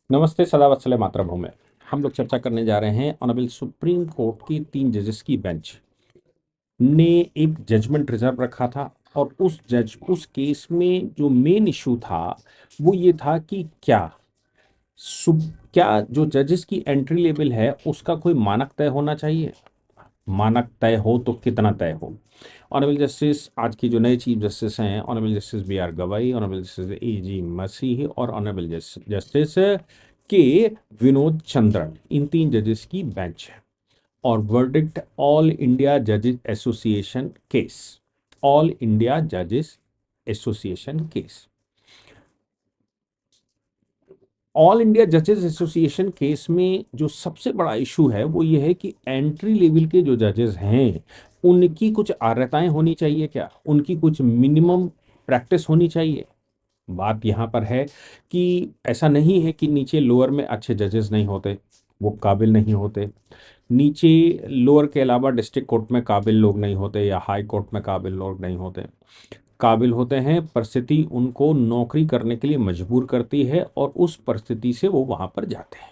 नमस्ते सदा वत्सले मातृभूमि। हम लोग चर्चा करने जा रहे हैं ऑनरेबल सुप्रीम कोर्ट की 3 जजेस की बेंच ने एक जजमेंट रिजर्व रखा था। और उस केस में जो मेन इशू था वो ये था कि सुप क्या जो जजेस की एंट्री लेवल है उसका कोई मानक तय होना चाहिए। मानक तय हो तो कितना तय हो। ऑनरेबल जस्टिस आज की जो नए चीफ जस्टिस हैं ऑनरेबल जस्टिस B.R. गवाई, ऑनरेबल जस्टिस A.G. मसीह और ऑनरेबल जस्टिस के विनोद चंद्रन, इन 3 जजेस की बेंच है। और वर्डिक्ट ऑल इंडिया जजेस एसोसिएशन केस, ऑल इंडिया जजेस एसोसिएशन केस, ऑल इंडिया जजेस एसोसिएशन केस में जो सबसे बड़ा इशू है वो ये है कि एंट्री लेवल के जो जजेस हैं उनकी कुछ आर्यताएं होनी चाहिए। क्या उनकी कुछ मिनिमम प्रैक्टिस होनी चाहिए। बात यहाँ पर है कि ऐसा नहीं है कि नीचे लोअर में अच्छे जजेस नहीं होते, वो काबिल नहीं होते। नीचे लोअर के अलावा डिस्ट्रिक्ट कोर्ट में काबिल लोग नहीं होते या हाई कोर्ट में काबिल लोग नहीं होते। काबिल होते हैं, परिस्थिति उनको नौकरी करने के लिए मजबूर करती है और उस परिस्थिति से वो वहां पर जाते हैं।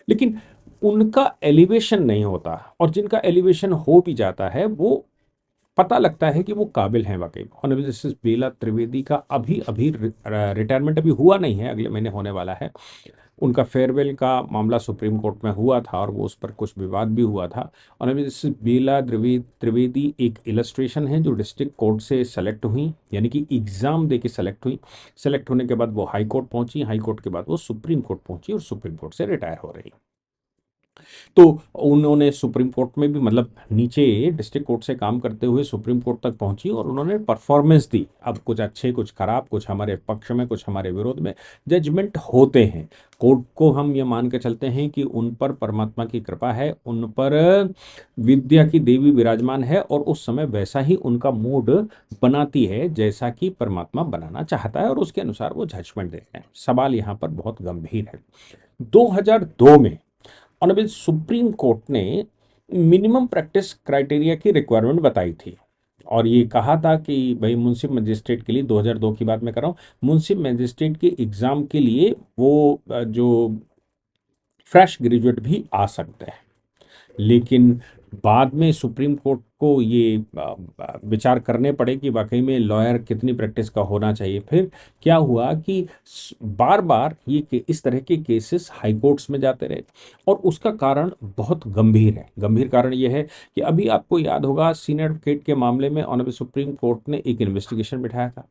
लेकिन उनका एलिवेशन नहीं होता, और जिनका एलिवेशन हो भी जाता है वो पता लगता है कि वो काबिल हैं वाकई। ऑनरेबल जस्टिस बेला त्रिवेदी का अभी अभी रिटायरमेंट अभी हुआ नहीं है, अगले महीने होने वाला है। उनका फेयरवेल का मामला सुप्रीम कोर्ट में हुआ था और वो उस पर कुछ विवाद भी हुआ था। ऑनरेबल जस्टिस बेला त्रिवेदी एक इलस्ट्रेशन है जो डिस्ट्रिक्ट कोर्ट से सेलेक्ट हुई, यानी कि एग्जाम दे के सेलेक्ट हुई। सेलेक्ट होने के बाद वो हाई कोर्ट पहुंची, हाई कोर्ट के बाद वो सुप्रीम कोर्ट पहुंची और सुप्रीम कोर्ट से रिटायर हो रही। तो उन्होंने सुप्रीम कोर्ट में भी, मतलब नीचे डिस्ट्रिक्ट कोर्ट से काम करते हुए सुप्रीम कोर्ट तक पहुंची और उन्होंने परफॉर्मेंस दी। अब कुछ अच्छे कुछ खराब, कुछ हमारे पक्ष में कुछ हमारे विरोध में जजमेंट होते हैं। कोर्ट को हम ये मान के चलते हैं कि उन पर परमात्मा की कृपा है, उन पर विद्या की देवी विराजमान है और उस समय वैसा ही उनका मूड बनाती है जैसा कि परमात्मा बनाना चाहता है और उसके अनुसार वो जजमेंट देते हैं। सवाल यहाँ पर बहुत गंभीर है। 2002 में ऑनरेबल सुप्रीम कोर्ट ने मिनिमम प्रैक्टिस क्राइटेरिया की रिक्वायरमेंट बताई थी और ये कहा था कि भाई मुंसिफ मजिस्ट्रेट के लिए, 2002 की बात मैं कर रहा हूँ, मुंसिफ मजिस्ट्रेट के एग्जाम के लिए वो जो फ्रेश ग्रेजुएट भी आ सकते हैं। लेकिन बाद में सुप्रीम कोर्ट को ये विचार करने पड़े कि वाकई में लॉयर कितनी प्रैक्टिस का होना चाहिए। फिर क्या हुआ कि बार बार इस तरह के केसेस हाई कोर्ट्स में जाते रहे और उसका कारण बहुत गंभीर है। गंभीर कारण यह है कि अभी आपको याद होगा सीनियर एडवोकेट के मामले में ऑनरेबल सुप्रीम कोर्ट ने एक इन्वेस्टिगेशन बिठाया था।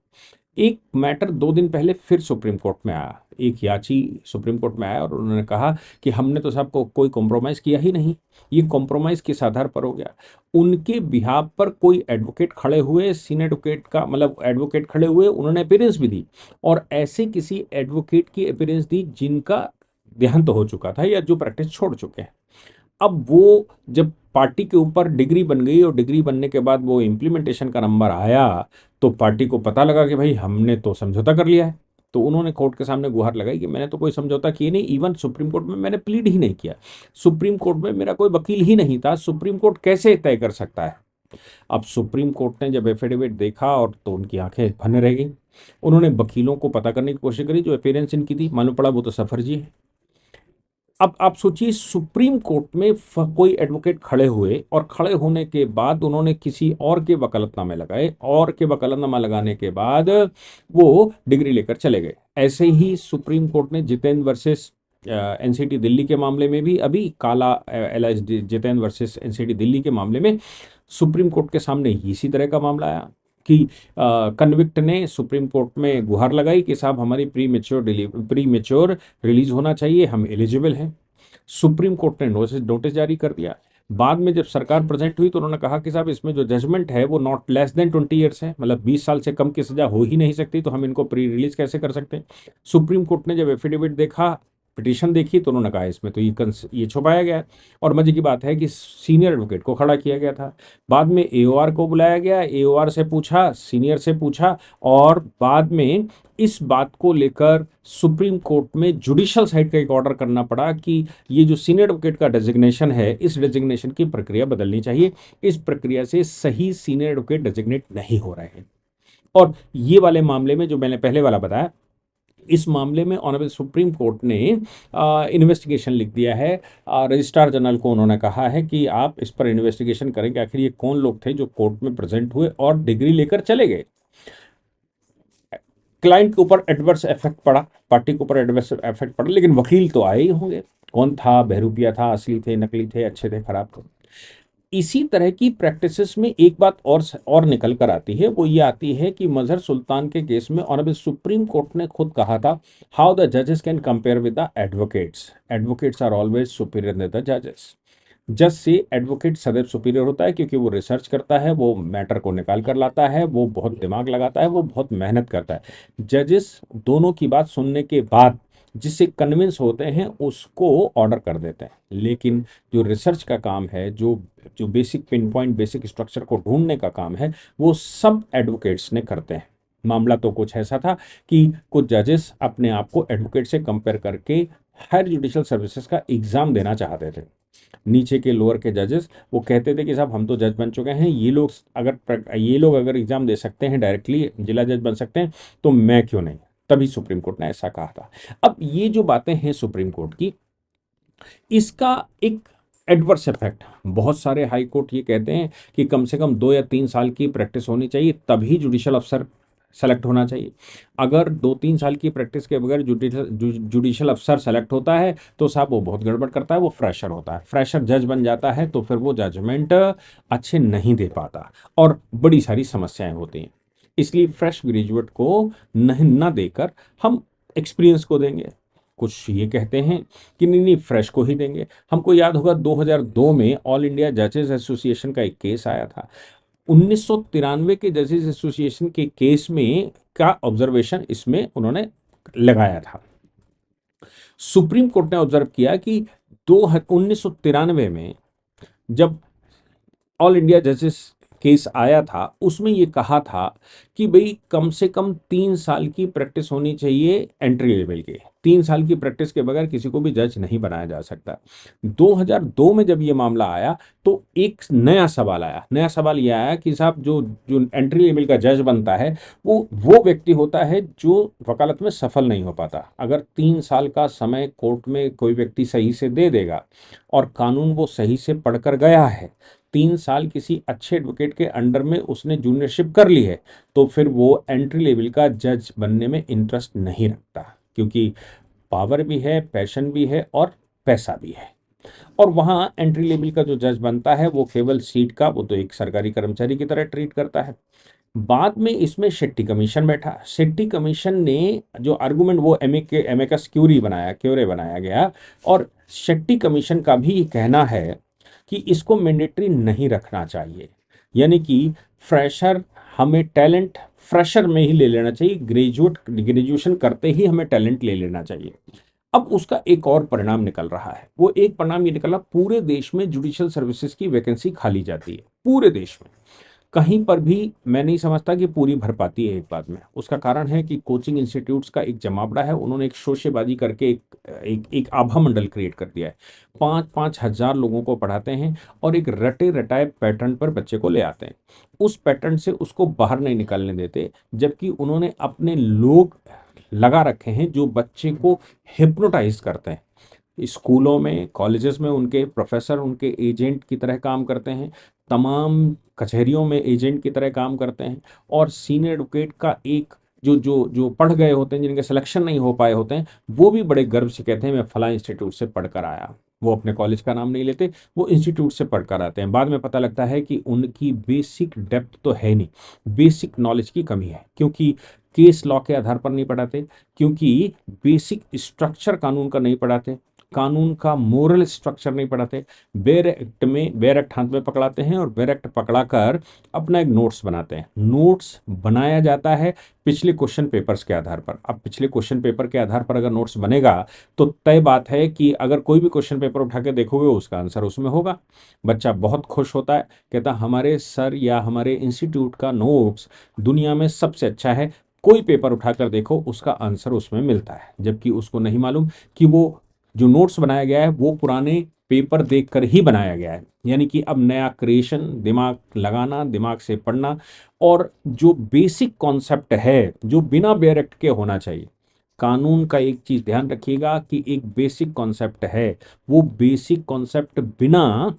एक मैटर 2 दिन पहले फिर सुप्रीम कोर्ट में आया, एक याची सुप्रीम कोर्ट में आया और उन्होंने कहा कि हमने तो साहब को कोई कॉम्प्रोमाइज़ किया ही नहीं, ये कॉम्प्रोमाइज़ किस आधार पर हो गया। उनके बिहाफ पर कोई एडवोकेट खड़े हुए, सीनियर एडवोकेट का मतलब एडवोकेट खड़े हुए, उन्होंने अपीयरेंस भी दी और ऐसे किसी एडवोकेट की अपीयरेंस दी जिनका देहांत हो चुका था या जो प्रैक्टिस छोड़ चुके हैं। अब वो जब पार्टी के ऊपर डिग्री बन गई और डिग्री बनने के बाद वो इम्प्लीमेंटेशन का नंबर आया तो पार्टी को पता लगा कि भाई हमने तो समझौता कर लिया है। तो उन्होंने कोर्ट के सामने गुहार लगाई कि मैंने तो कोई समझौता किए नहीं, इवन सुप्रीम कोर्ट में मैंने प्लीड ही नहीं किया, सुप्रीम कोर्ट में मेरा कोई वकील ही नहीं था, सुप्रीम कोर्ट कैसे तय कर सकता है। अब सुप्रीम कोर्ट ने जब एफिडेविट देखा और तो उनकी आंखें भन रह गई। उन्होंने वकीलों को पता करने की कोशिश करी, जो अपेयरेंस इनकी थी मालूम पड़ा वो तो सफर्जी है। अब आप सोचिए सुप्रीम कोर्ट में कोई एडवोकेट खड़े हुए और खड़े होने के बाद उन्होंने किसी और के वकालतनामे लगाए और के वकालतनामा लगाने के बाद वो डिग्री लेकर चले गए। ऐसे ही सुप्रीम कोर्ट ने जितेंद्र वर्सेस एनसीटी दिल्ली के मामले में भी, अभी काला allies Jitendra versus NCT Delhi के मामले में सुप्रीम कोर्ट के सामने इसी तरह का मामला आया कि कन्विक्ट ने सुप्रीम कोर्ट में गुहार लगाई कि साहब हमारी प्री मेच्योर रिलीज होना चाहिए, हम एलिजिबल हैं। सुप्रीम कोर्ट ने नोटिस जारी कर दिया। बाद में जब सरकार प्रेजेंट हुई तो उन्होंने कहा कि साहब इसमें जो जजमेंट है वो नॉट लेस देन 20 ईयर्स है, मतलब 20 साल से कम की सजा हो ही नहीं सकती, तो हम इनको प्री रिलीज कैसे कर सकते हैं। सुप्रीम कोर्ट ने जब एफिडेविट देखा, पिटीशन देखी, तो उन्होंने कहा इसमें तो ये छुपाया गया है। और मजे की बात है कि सीनियर एडवोकेट को खड़ा किया गया था। बाद में एओआर को बुलाया गया, एओआर से पूछा, सीनियर से पूछा और बाद में इस बात को लेकर सुप्रीम कोर्ट में जुडिशियल साइड का एक ऑर्डर करना पड़ा कि ये जो सीनियर एडवोकेट का डेजिग्नेशन है, इस डेजिग्नेशन की प्रक्रिया बदलनी चाहिए। इस प्रक्रिया से सही सीनियर एडवोकेट डेजिग्नेट नहीं हो रहे हैं। और ये वाले मामले में जो मैंने पहले वाला बताया, इस मामले में ऑनरेबल सुप्रीम कोर्ट ने इन्वेस्टिगेशन लिख दिया है। रजिस्ट्रार जनरल को उन्होंने कहा है कि आप इस पर इन्वेस्टिगेशन करें कि आखिर ये कौन लोग थे जो कोर्ट में प्रेजेंट हुए और डिग्री लेकर चले गए। क्लाइंट के ऊपर एडवर्स इफेक्ट पड़ा, पार्टी के ऊपर एडवर्स इफेक्ट पड़ा, लेकिन वकील तो आए ही होंगे। कौन था, बहरूपिया था, असली थे, नकली थे, अच्छे थे, खराब थे। इसी तरह की प्रैक्टिसेस में एक बात और निकल कर आती है, वो ये आती है कि मजहर सुल्तान के केस में ऑनरेबल सुप्रीम कोर्ट ने खुद कहा था, हाउ द जजेस can compare with the advocates, advocates are always superior then the जजेस। जज से एडवोकेट सदैव सुपीरियर होता है, क्योंकि वो रिसर्च करता है, वो मैटर को निकाल कर लाता है, वो बहुत दिमाग लगाता है, वो बहुत मेहनत करता है। जजेस दोनों की बात सुनने के बाद जिससे कन्विंस होते हैं उसको ऑर्डर कर देते हैं, लेकिन जो रिसर्च का काम है, जो जो basic pin point, basic structure को ढूंढने का काम है, वो सब एडवोकेट्स ने करते हैं। मामला तो कुछ ऐसा था कि कुछ जजेस अपने आप को एडवोकेट से कंपेयर करके हायर जुडिशल सर्विसेज का एग्जाम देना चाहते थे। नीचे के लोअर के जजेस वो कहते थे कि साहब हम तो जज बन चुके हैं, ये लोग अगर एग्जाम दे सकते हैं, डायरेक्टली जिला जज बन सकते हैं, तो मैं क्यों नहीं। तभी सुप्रीम कोर्ट ने ऐसा कहा था। अब ये जो बातें हैं सुप्रीम कोर्ट की, इसका एक एडवर्स इफेक्ट, बहुत सारे हाई कोर्ट ये कहते हैं कि कम से कम 2 या 3 साल की प्रैक्टिस होनी चाहिए, तभी जुडिशल अफसर सेलेक्ट होना चाहिए। अगर 2-3 साल की प्रैक्टिस के बगैर जुडिशल अफसर सेलेक्ट होता है तो साहब वो बहुत गड़बड़ करता है, वो फ्रेशर होता है, फ्रेशर जज बन जाता है, तो फिर वो जजमेंट अच्छे नहीं दे पाता और बड़ी सारी समस्याएं होती हैं। इसलिए फ्रेश ग्रेजुएट को नहीं ना देकर हम एक्सपीरियंस को देंगे। कुछ ये कहते हैं कि नहीं नहीं, फ्रेश को ही देंगे। हमको याद होगा 2002 में ऑल इंडिया जजेस एसोसिएशन का एक केस आया था। 1993 के जजेस एसोसिएशन के केस में का ऑब्जर्वेशन इसमें उन्होंने लगाया था। सुप्रीम कोर्ट ने ऑब्जर्व किया कि 1993 में जब ऑल इंडिया जजेस केस आया था, उसमें ये कहा था कि भाई कम से कम 3 साल की प्रैक्टिस होनी चाहिए एंट्री लेवल के। 3 साल की प्रैक्टिस के बगैर किसी को भी जज नहीं बनाया जा सकता। 2002 में जब ये मामला आया तो एक नया सवाल आया। नया सवाल ये आया कि साहब जो जो एंट्री लेवल का जज बनता है वो व्यक्ति होता है जो वकालत में सफल नहीं हो पाता। अगर 3 साल का समय कोर्ट में कोई व्यक्ति सही से दे देगा और कानून वो सही से पढ़कर गया है, 3 साल किसी अच्छे एडवोकेट के अंडर में उसने जूनियरशिप कर ली है, तो फिर वो एंट्री लेवल का जज बनने में इंटरेस्ट नहीं रखता, क्योंकि पावर भी है, पैशन भी है और पैसा भी है। और वहाँ एंट्री लेवल का जो जज बनता है वो केवल सीट का, वो तो एक सरकारी कर्मचारी की तरह ट्रीट करता है। बाद में इसमें शेट्टी कमीशन बैठा। शेट्टी कमीशन ने जो आर्गुमेंट, वो एमिकस क्यूरे बनाया गया, और शेट्टी कमीशन का भी ये कहना है कि इसको मैंडेटरी नहीं रखना चाहिए। यानी कि फ्रेशर, हमें टैलेंट फ्रेशर में ही ले लेना चाहिए, ग्रेजुएशन करते ही हमें टैलेंट ले लेना चाहिए। अब उसका एक और परिणाम निकल रहा है। वो एक परिणाम ये निकला, पूरे देश में जुडिशियल सर्विसेज की वैकेंसी खाली जाती है, पूरे देश में। कहीं पर भी मैं नहीं समझता कि पूरी भर पाती है एक बार में। उसका कारण है कि कोचिंग इंस्टीट्यूट्स का एक जमावड़ा है, उन्होंने एक शोशेबाजी करके एक आभा मंडल क्रिएट कर दिया है। 5-5 हज़ार लोगों को पढ़ाते हैं और एक रटे रटाए पैटर्न पर बच्चे को ले आते हैं। उस पैटर्न से उसको बाहर नहीं निकलने देते, जबकि उन्होंने अपने लोग लगा रखे हैं जो बच्चे को हिप्नोटाइज करते हैं। स्कूलों में, कॉलेजेस में उनके प्रोफेसर उनके एजेंट की तरह काम करते हैं, तमाम कचहरियों में एजेंट की तरह काम करते हैं, और सीनियर एडवोकेट का एक जो जो जो पढ़ गए होते हैं, जिनके सिलेक्शन नहीं हो पाए होते हैं, वो भी बड़े गर्व से कहते हैं मैं फला इंस्टीट्यूट से पढ़कर आया। वो अपने कॉलेज का नाम नहीं लेते, वो इंस्टीट्यूट से पढ़कर आते हैं। बाद में पता लगता है कि उनकी बेसिक डेप्थ तो है नहीं, बेसिक नॉलेज की कमी है, क्योंकि केस लॉ के आधार पर नहीं पढ़ाते, क्योंकि बेसिक स्ट्रक्चर कानून का नहीं पढ़ाते, कानून का मोरल स्ट्रक्चर नहीं पढ़ाते। बेर एक्ट हाथ में पकड़ाते हैं और बेर एक्ट पकड़ाकर अपना एक नोट्स बनाते हैं। नोट्स बनाया जाता है पिछले क्वेश्चन पेपर्स के आधार पर। अब पिछले क्वेश्चन पेपर के आधार पर अगर नोट्स बनेगा तो तय बात है कि अगर कोई भी क्वेश्चन पेपर उठा के देखोगे उसका आंसर उसमें होगा। बच्चा बहुत खुश होता है, कहता हमारे सर या हमारे इंस्टीट्यूट का नोट्स दुनिया में सबसे अच्छा है, कोई पेपर उठाकर देखो उसका आंसर उसमें मिलता है। जबकि उसको नहीं मालूम कि वो जो नोट्स बनाया गया है वो पुराने पेपर देखकर ही बनाया गया है। यानी कि अब नया क्रिएशन, दिमाग लगाना, दिमाग से पढ़ना, और जो बेसिक कॉन्सेप्ट है जो बिना बेयर एक्ट के होना चाहिए, कानून का एक चीज ध्यान रखिएगा कि एक बेसिक कॉन्सेप्ट है, वो बेसिक कॉन्सेप्ट बिना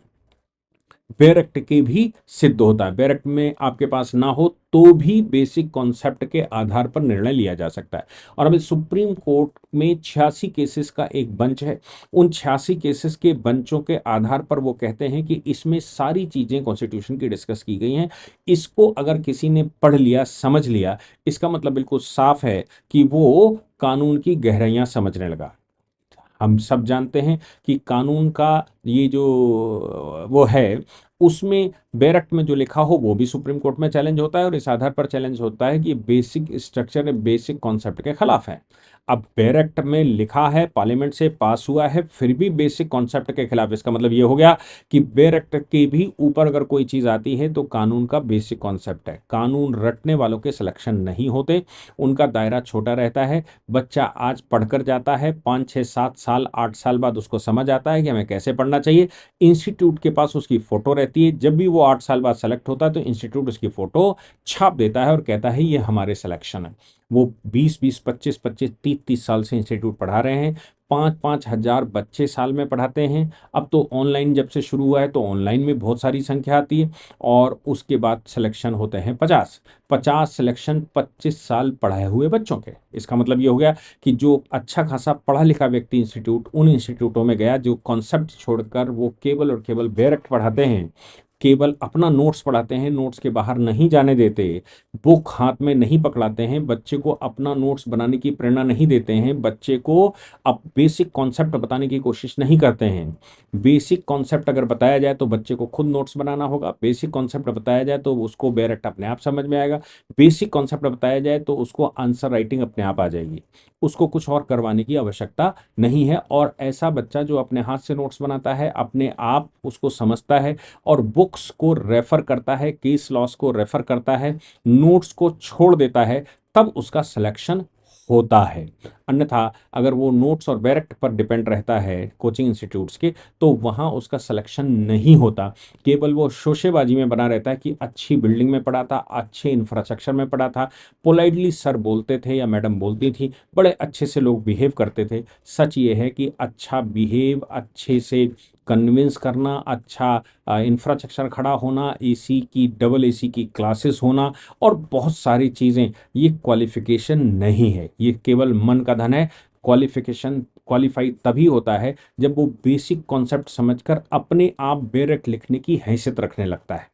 बैरक्ट के भी सिद्ध होता है। बैरक्ट में आपके पास ना हो तो भी बेसिक कॉन्सेप्ट के आधार पर निर्णय लिया जा सकता है। और अभी सुप्रीम कोर्ट में 86 केसेस का एक बंच है। उन 86 केसेस के बंचों के आधार पर वो कहते हैं कि इसमें सारी चीजें कॉन्स्टिट्यूशन की डिस्कस की गई हैं। इसको अगर किसी ने पढ़ लिया, समझ लिया, इसका मतलब बिल्कुल साफ है कि वो कानून की गहराइयां समझने लगा। हम सब जानते हैं कि कानून का ये जो वो है, उसमें बैरक्ट में जो लिखा हो वो भी सुप्रीम कोर्ट में चैलेंज होता है, और इस आधार पर चैलेंज होता है कि बेसिक स्ट्रक्चर बेसिक कॉन्सेप्ट के खिलाफ है। अब बैरक्ट में लिखा है, पार्लियामेंट से पास हुआ है, फिर भी बेसिक कॉन्सेप्ट के खिलाफ, इसका मतलब ये हो गया कि बैरक्ट के भी ऊपर अगर कोई चीज आती है तो कानून का बेसिक कॉन्सेप्ट है। कानून रटने वालों के सिलेक्शन नहीं होते, उनका दायरा छोटा रहता है। बच्चा आज पढ़कर जाता है, 5 6 7 साल 8 साल बाद उसको समझ आता है कि हमें कैसे पढ़ना चाहिए। इंस्टीट्यूट के पास उसकी फोटो रहती है, जब भी वो 8 साल बाद सेलेक्ट होता है तो इंस्टीट्यूट उसकी फोटो छाप देता है और कहता है ये हमारे सिलेक्शन है। वो 20 20 25 25 30 30 साल से इंस्टीट्यूट पढ़ा रहे हैं, 5 5 हजार बच्चे साल में पढ़ाते हैं। अब तो ऑनलाइन जब से शुरू हुआ है तो ऑनलाइन में बहुत सारी संख्या आती है, और उसके बाद सिलेक्शन होते हैं 50 सिलेक्शन 25 साल पढ़ाए हुए बच्चों के। इसका मतलब ये हो गया कि जो अच्छा खासा पढ़ा लिखा व्यक्ति इंस्टीट्यूट उन इंस्टीट्यूटों में गया जो कॉन्सेप्ट छोड़कर वो केवल और केवल बैरक्ट पढ़ाते हैं, केवल अपना नोट्स पढ़ाते हैं, नोट्स के बाहर नहीं जाने देते, बुक हाथ में नहीं पकड़ाते हैं, बच्चे को अपना नोट्स बनाने की प्रेरणा नहीं देते हैं, बच्चे को अब बेसिक कॉन्सेप्ट बताने की कोशिश नहीं करते हैं। बेसिक कॉन्सेप्ट अगर बताया जाए तो बच्चे को खुद नोट्स बनाना होगा, बेसिक कॉन्सेप्ट बताया जाए तो उसको बैरक्ट अपने आप समझ में आएगा, बेसिक कॉन्सेप्ट बताया जाए तो उसको आंसर राइटिंग अपने आप आ जाएगी, उसको कुछ और करवाने की आवश्यकता नहीं है। और ऐसा बच्चा जो अपने हाथ से नोट्स बनाता है, अपने आप उसको समझता है और बुक्स को रेफर करता है, केस लॉस को रेफर करता है, नोट्स को छोड़ देता है, तब उसका सिलेक्शन होता है। अन्यथा अगर वो नोट्स और बैरक्ट पर डिपेंड रहता है कोचिंग इंस्टीट्यूट्स के, तो वहाँ उसका सिलेक्शन नहीं होता। केवल वो शोशेबाजी में बना रहता है कि अच्छी बिल्डिंग में पढ़ा था, अच्छे इंफ्रास्ट्रक्चर में पढ़ा था, पोलाइटली सर बोलते थे या मैडम बोलती थी, बड़े अच्छे से लोग बिहेव करते थे। सच ये है कि अच्छा बिहेव, अच्छे से कन्विंस करना, अच्छा इंफ्रास्ट्रक्चर खड़ा होना, एसी की, डबल एसी की क्लासेस होना, और बहुत सारी चीज़ें, ये क्वालिफिकेशन नहीं है, ये केवल मन का धन है। क्वालिफिकेशन क्वालिफाई तभी होता है जब वो बेसिक कॉन्सेप्ट समझकर अपने आप बैरक्ट लिखने की हैसियत रखने लगता है।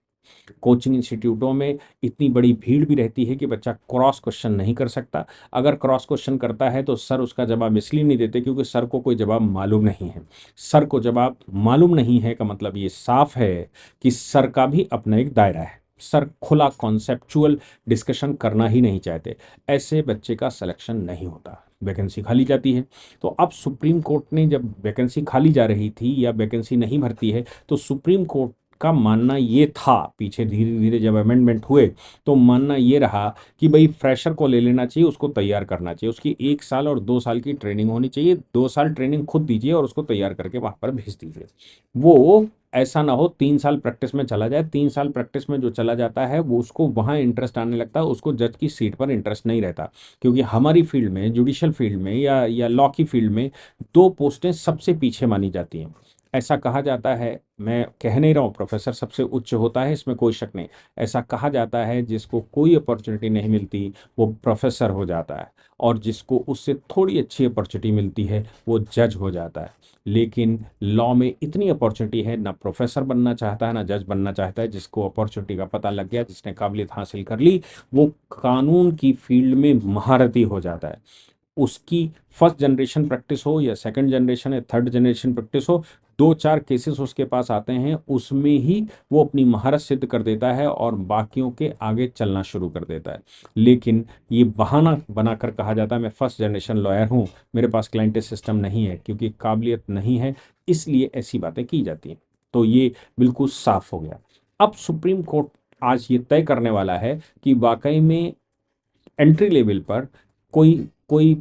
कोचिंग इंस्टीट्यूटों में इतनी बड़ी भीड़ भी रहती है कि बच्चा क्रॉस क्वेश्चन नहीं कर सकता। अगर क्रॉस क्वेश्चन करता है तो सर उसका जवाब इसलिए नहीं देते क्योंकि सर को कोई जवाब मालूम नहीं है। सर को जवाब मालूम नहीं है का मतलब ये साफ है कि सर का भी अपना एक दायरा है। सर खुला कॉन्सेप्चुअल डिस्कशन करना ही नहीं चाहते। ऐसे बच्चे का सिलेक्शन नहीं होता, वैकेंसी खाली जाती है। तो अब सुप्रीम कोर्ट ने जब वैकेंसी खाली जा रही थी या वैकेंसी नहीं भरती है, तो सुप्रीम कोर्ट का मानना ये था, पीछे धीरे धीरे जब अमेंडमेंट हुए तो मानना ये रहा कि भाई फ्रेशर को ले लेना चाहिए, उसको तैयार करना चाहिए, उसकी 1 साल और 2 साल की ट्रेनिंग होनी चाहिए, 2 साल ट्रेनिंग खुद दीजिए और उसको तैयार करके वहां पर भेज दीजिए। वो ऐसा ना हो 3 साल प्रैक्टिस में चला जाए, 3 साल प्रैक्टिस में जो चला जाता है वो उसको वहाँ इंटरेस्ट आने लगता है, उसको जज की सीट पर इंटरेस्ट नहीं रहता। क्योंकि हमारी फील्ड में, जुडिशियल फील्ड में या लॉ की फील्ड में, 2 पोस्टें सबसे पीछे मानी जाती हैं। ऐसा कहा जाता है, मैं कह नहीं रहा हूँ प्रोफेसर सबसे उच्च होता है, इसमें कोई शक नहीं, ऐसा कहा जाता है जिसको कोई अपॉर्चुनिटी नहीं मिलती वो प्रोफेसर हो जाता है, और जिसको उससे थोड़ी अच्छी अपॉर्चुनिटी मिलती है वो जज हो जाता है। लेकिन लॉ में इतनी अपॉर्चुनिटी है, ना प्रोफेसर बनना चाहता है ना जज बनना चाहता है। जिसको अपॉर्चुनिटी का पता लग गया, जिसने काबिलियत हासिल कर ली, वो कानून की फील्ड में महारथी हो जाता है। उसकी फर्स्ट जनरेशन प्रैक्टिस हो या सेकंड जनरेशन या थर्ड जनरेशन प्रैक्टिस हो, 2 4 केसेस उसके पास आते हैं, उसमें ही वो अपनी महारत सिद्ध कर देता है और बाकियों के आगे चलना शुरू कर देता है। लेकिन ये बहाना बनाकर कहा जाता है मैं फर्स्ट जनरेशन लॉयर हूँ, मेरे पास क्लाइंटेज सिस्टम नहीं है, क्योंकि काबिलियत नहीं है, इसलिए ऐसी बातें की जाती हैं। तो ये बिल्कुल साफ हो गया। अब सुप्रीम कोर्ट आज ये तय करने वाला है कि वाकई में एंट्री लेवल पर कोई कोई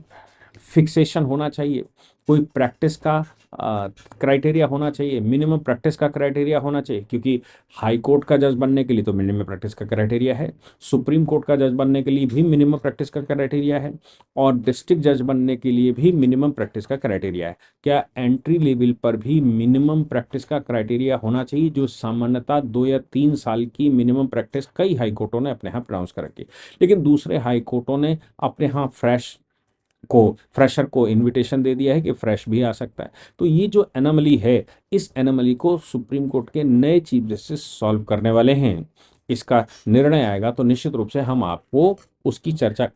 फिक्सेशन होना चाहिए, कोई प्रैक्टिस का क्राइटेरिया होना चाहिए, मिनिमम प्रैक्टिस का क्राइटेरिया होना चाहिए, क्योंकि हाई कोर्ट का जज बनने के लिए तो मिनिमम प्रैक्टिस का क्राइटेरिया है, सुप्रीम कोर्ट का जज बनने के लिए भी मिनिमम प्रैक्टिस का क्राइटेरिया है, और डिस्ट्रिक्ट जज बनने के लिए भी मिनिमम प्रैक्टिस का क्राइटेरिया है। क्या एंट्री लेवल पर भी मिनिमम प्रैक्टिस का क्राइटेरिया होना चाहिए, जो सामान्यतः 2 या 3 साल की मिनिमम प्रैक्टिस कई हाई कोर्टों ने अपने यहाँ प्रोनाउंस कर रखी है, लेकिन दूसरे हाई कोर्टों ने अपने यहाँ फ्रेशर को इनविटेशन दे दिया है कि फ्रेश भी आ सकता है। तो ये जो एनोमली है, इस एनोमली को सुप्रीम कोर्ट के नए चीफ जस्टिस सॉल्व करने वाले हैं। इसका निर्णय आएगा तो निश्चित रूप से हम आपको उसकी चर्चा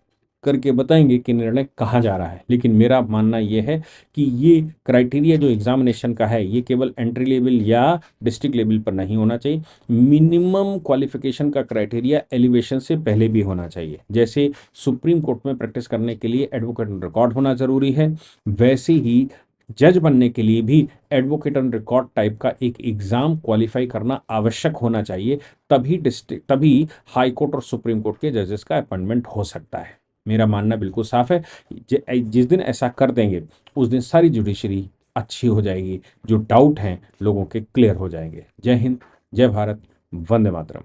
करके बताएंगे कि निर्णय कहाँ जा रहा है। लेकिन मेरा मानना ये है कि ये क्राइटेरिया जो एग्जामिनेशन का है, ये केवल एंट्री लेवल या डिस्ट्रिक्ट लेवल पर नहीं होना चाहिए। मिनिमम क्वालिफिकेशन का क्राइटेरिया एलिवेशन से पहले भी होना चाहिए। जैसे सुप्रीम कोर्ट में प्रैक्टिस करने के लिए एडवोकेट ऑन रिकॉर्ड होना जरूरी है, वैसे ही जज बनने के लिए भी एडवोकेट ऑन रिकॉर्ड टाइप का एक एग्जाम क्वालिफाई करना आवश्यक होना चाहिए। तभी हाई कोर्ट और सुप्रीम कोर्ट के जजेस का अपॉइंटमेंट हो सकता है। मेरा मानना बिल्कुल साफ है। जिस दिन ऐसा कर देंगे उस दिन सारी जुडिशरी अच्छी हो जाएगी, जो डाउट हैं लोगों के क्लियर हो जाएंगे। जय हिंद, जय भारत, वंदे मातरम।